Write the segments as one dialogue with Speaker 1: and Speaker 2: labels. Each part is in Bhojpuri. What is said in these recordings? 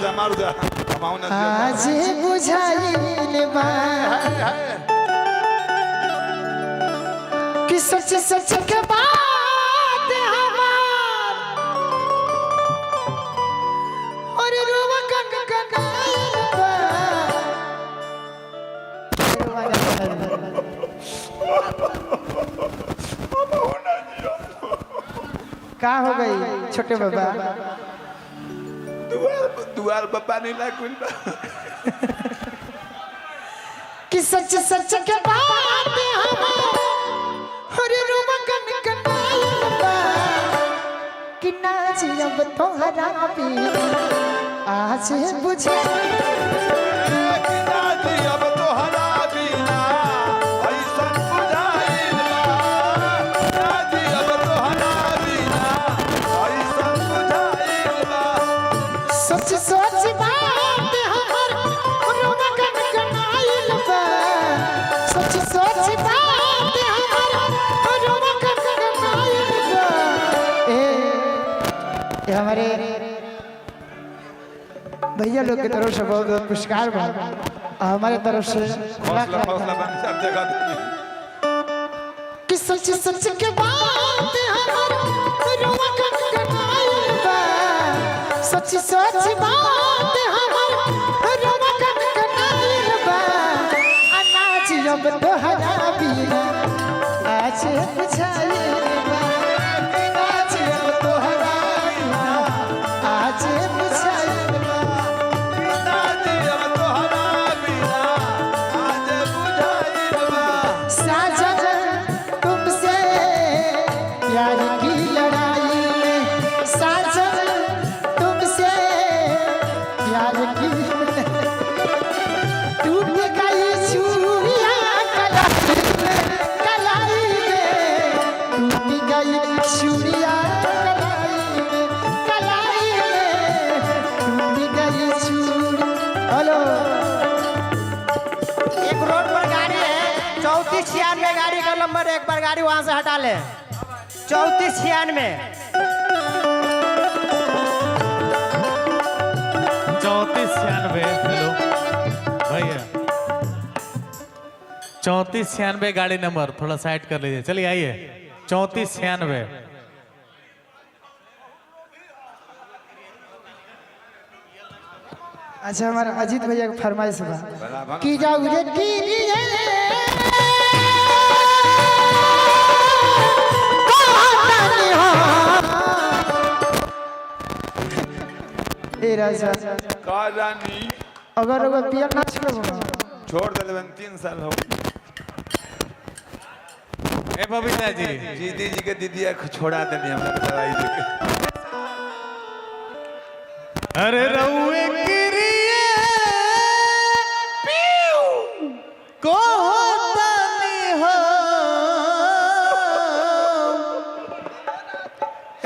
Speaker 1: मारुदा कमाउन
Speaker 2: आज बुझाइल बा कि सच सच के बात हमार और रुवा गंग गंगाइल बा का हो गई छोटे बाबा
Speaker 1: दुआर बाबा नहीं लागल
Speaker 2: कि सच सच के बात हमार रूम कन कनाइल बा कि ना जियब तोहरा भी आज बुझे
Speaker 1: कि ना जियब तोहरा बिना ऐसन बुझाइल बा ना जियब तोहरा बिना ऐसन बुझाइल बा
Speaker 2: सच सच बात हमार रूम कन कनाइल बा सच सच बात हमार रूम कन कनाइल बा ए हमारे भैया लोग की तरफ से बहुत बहुत पुरस्कार बा हमारे तरफ से
Speaker 1: हौसला हौसला बन सब जगह
Speaker 2: कि सच सच के बात हमार रुवा कन कनाइल बा सच सच बात हमार रुवा कन कनाइल बा अनाज अब तोहरा बिना आज बुझाइल बा अनाज अब तोहरा बिना आज बुझाइल बा
Speaker 1: ना जियब तोहरा बिना आज बुझाइल बा
Speaker 2: साजन तुमसे प्यार की लड़ाई में साजन तुमसे प्यार की टूट गई चूड़ियां कलाई में टूट गई चूड़ियां कलाई में टूट गई चूड़ी हेलो
Speaker 3: एक रोड पर गाड़ी है 3496 गाड़ी का नंबर एक बार गाड़ी वहां से हटा ले 3496
Speaker 4: 3496 हेलो भैया 3496 गाड़ी नंबर थोड़ा साइड कर लीजिए चलिए आइए 3496
Speaker 2: अच्छा हमारा अजीत भैया का फरमाइश बा कि जाऊ रे कीरिए कहानी हो ए राजा
Speaker 1: का रानी
Speaker 2: अगर पियर ना छोड़ो
Speaker 1: छोड़ देले 3 साल हो
Speaker 4: ए बबीता जी
Speaker 1: जीदी जी के दीदिया को छोड़ा देनी हमरा के दवाई देके
Speaker 4: अरे रउए गिरिए को होतानी हो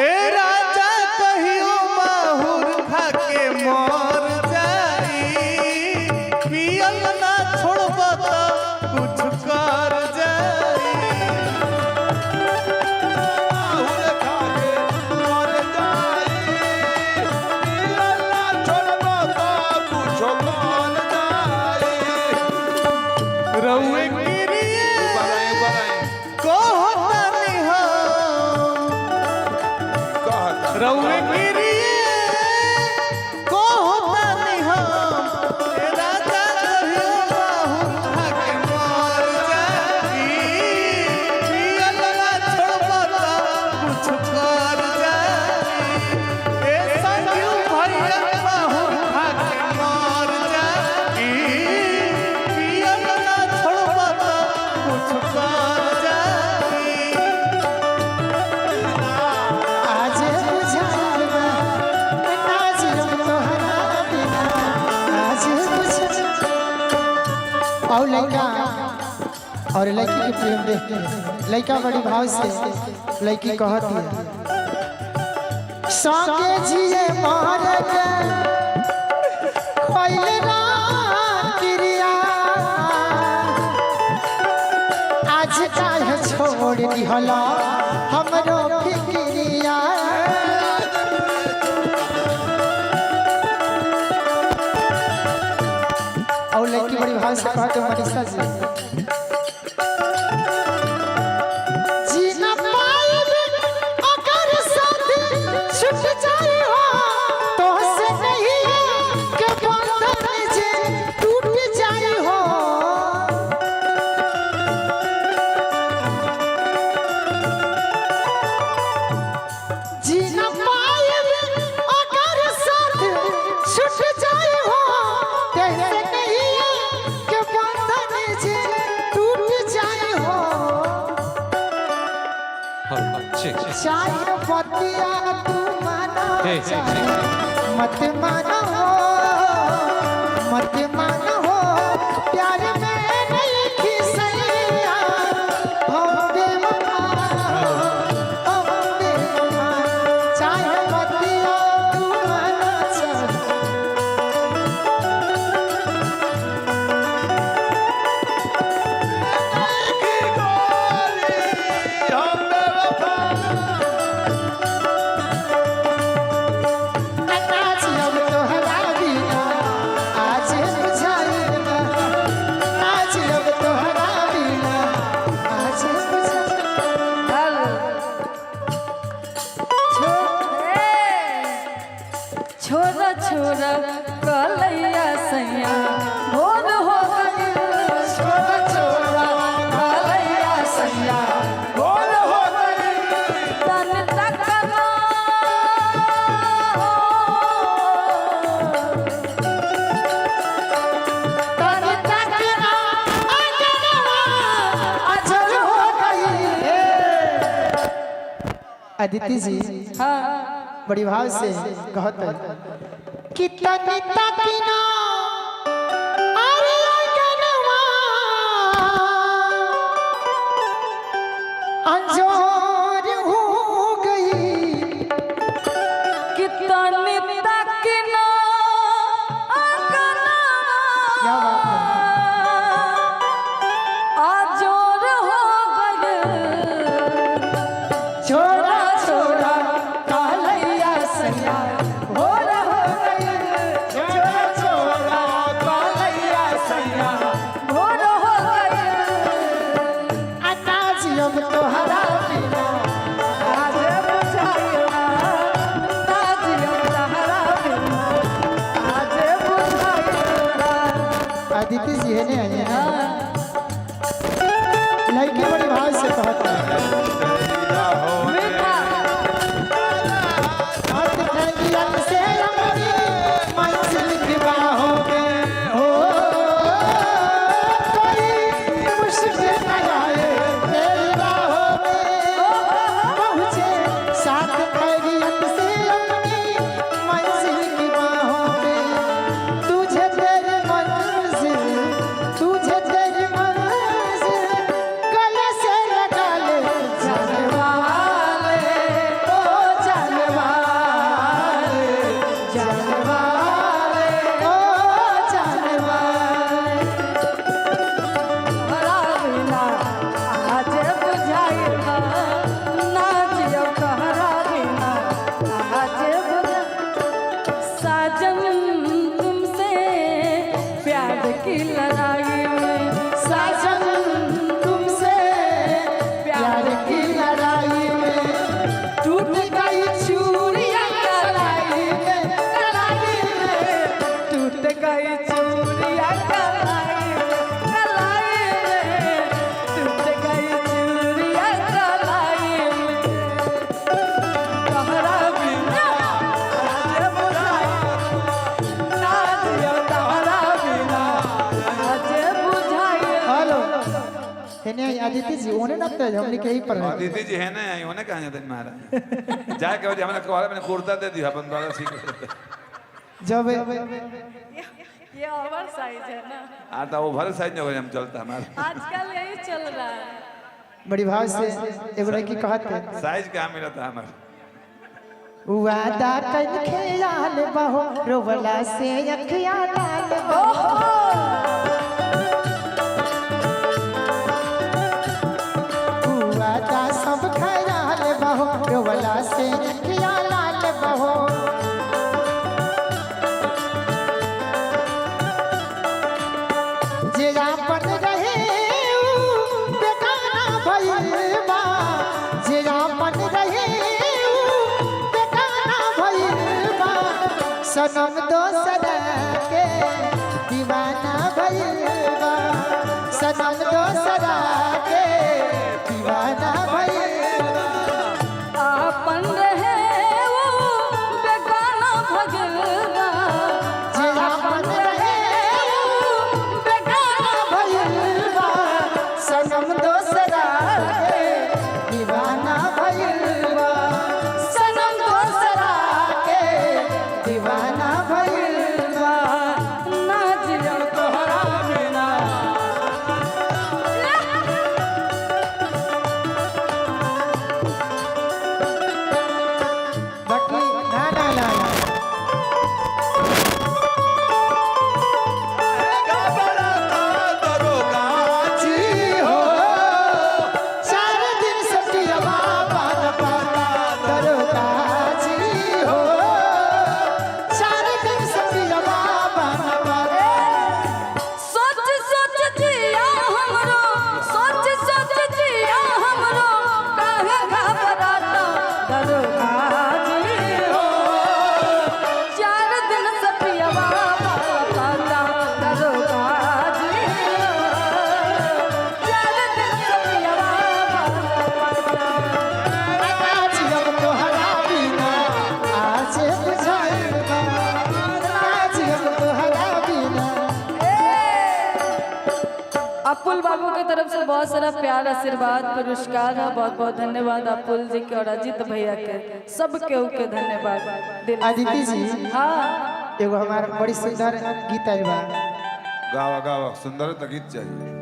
Speaker 4: ए राजा कहियो माहुर खा के मर जाई पियल ना छोड़ब त कुछ कर जाई
Speaker 1: आहुर खा के मर जाई दिलला छोड़बो तो कुछो कर जाई
Speaker 4: रउए गिरिए
Speaker 1: बराए
Speaker 4: को होतानी हो
Speaker 1: कहता
Speaker 4: रउए गिरिए को होतानी हो ए राजा कहियो बाहु खा के मर जाई पियल ना छोड़ब त कुछ कर जाई ए संजू भैया बाहु खा के मर जाई पियल ना छोड़ब त कुछ कर जाई
Speaker 2: आज बुझाइल बा ना जियब तोहरा बिना आज बुझाइल और लड़का और लड़की के प्रेम देखते हैं लड़का बड़ी भाव से लड़की कहती है संगे जिए मर के खोइले ना क्रिया आज काहे छोड़ दिहला हमरो फिक्रिया बड़ी भाव से कहते हो मनीषा जी जीना पाएगी अगर साथ छूट जाए हो तो से नहीं के बंधन जे टूट जाए हो जीना पाएगी अगर साथ छूट जाए हो कैसे नहीं के बंधन जे टूट जाए हो चाहे पतिया तू माना चाहे मत माना हो मत माना हो प्यार में नहीं खिसैया हम बेवफा हम बेवफा चाहे पतिया तू माना चाहे
Speaker 1: की गोली हम बेवफा
Speaker 2: आज अब तोहरा बिना आज बुझाएगा आज अब तोहरा बिना आज बुझाएगा
Speaker 5: छोरा छोरा कलैया सैया भोर हो गई छोरा छोरा कलैया सैया भोर हो गई तन तकना तन तकना
Speaker 2: अजर हो गई अदिति जी
Speaker 5: हाँ
Speaker 2: बड़ी भाव से कहते कि तनी तकिना अरे अगनवा अंजोर हो गई
Speaker 5: कितनी तकना
Speaker 2: क्या बात है
Speaker 5: आजोर हो गए
Speaker 2: छोरा
Speaker 5: छोरा कालैया सैया भोर हो गए छोरा छोरा कालैया सैया भोर हो गए
Speaker 2: अनाज अब तोहरा बिना
Speaker 5: आज बुझाइला ताजियो तहरा बिना आज बुझाइला
Speaker 2: अदिति जी है ने लड़की बड़ी भाव से कहते हैं
Speaker 5: मीठा
Speaker 2: हाथ ठंडियन से अपनी मंजिल की बाहों में हो कोई मुश्किल न आए तेरी बाहों में पहुँचे साथ ठंडियन से अपनी मंजिल की बाहों में तुझे तेरी मंजिल गले से लगा ले
Speaker 5: जनवाले ओ जनवाले जनवाले
Speaker 2: ओ जानवाले
Speaker 5: हरा बिना आज बुझाइला नाजियो कहरा बिना आज बुझा साजन तुमसे प्यार की लड़ाई में साजन तुमसे
Speaker 2: प्यार की लड़ाई में
Speaker 5: टूट गई चूड़ियां कलाई में टूट गई चूड़ियां कलाई में टूट गई चूड़ियां कलाई में कहरा बिना आज बुझाई नाजियो कहरा बिना आज बुझाई
Speaker 2: हेलो हेने आदित्य जी ओने ना तो हमने कहीं पर है
Speaker 1: दीदी जी है ना आई होने कहाँ जाते हैं महाराज जाके वजह हमने कहा मैंने कुर्ता दे दिया अपन द्वारा सीख
Speaker 2: जब
Speaker 5: ये ओवर साइज है ना
Speaker 1: आता वो भर साइज जो हम चलता हमारा
Speaker 5: आजकल यही चल रहा है
Speaker 2: बड़ी भाव से एगो लड़की कहत है
Speaker 1: साइज क्या मिला था हमारा
Speaker 2: वादा कर खेलाल बहो रोवला से अखियां लाल बहो वादा सब खयाल बहो रोवला से अखियां लाल बहो सनम दोसरा के दीवाना भइल बा सनम दोसरा के दीवाना भइल बा
Speaker 5: आपन रहे वो बेगाना भगलबा
Speaker 2: जे आपन रहे वो बेगाना भइल बा सनम दोसरा के दीवाना भइल बा सनम दोसरा के दीवाना भइल बा
Speaker 5: ना जियम तोहरा बिना
Speaker 2: बाकी ना ना ना ना जी हो 4 दिन से पियवा पान पाता दरोगा जी हो 4 दिन से पियवा पान पाता
Speaker 5: सोच सोच जिया हमरो सोच सोच जिया हमरो काहे घबराता दरोगा जी हो 4 दिन से पियवा पाता दरोगा जी हो 4 दिन से पियवा पाता
Speaker 2: आज हम तोहरा बिना आज बुझाइल बा आज हम तोहरा बिना
Speaker 5: अपुल बाबू की तरफ से बहुत सारा प्यार आशीर्वाद पुरस्कार है बहुत बहुत धन्यवाद अपुल जी के और अजीत भैया के सब के धन्यवाद दिल से।
Speaker 2: आदित्य जी
Speaker 5: हाँ
Speaker 2: एगो हमार बड़ी सुंदर गीत आइल बा
Speaker 1: गावा गावा सुंदर तो गीत चाहिए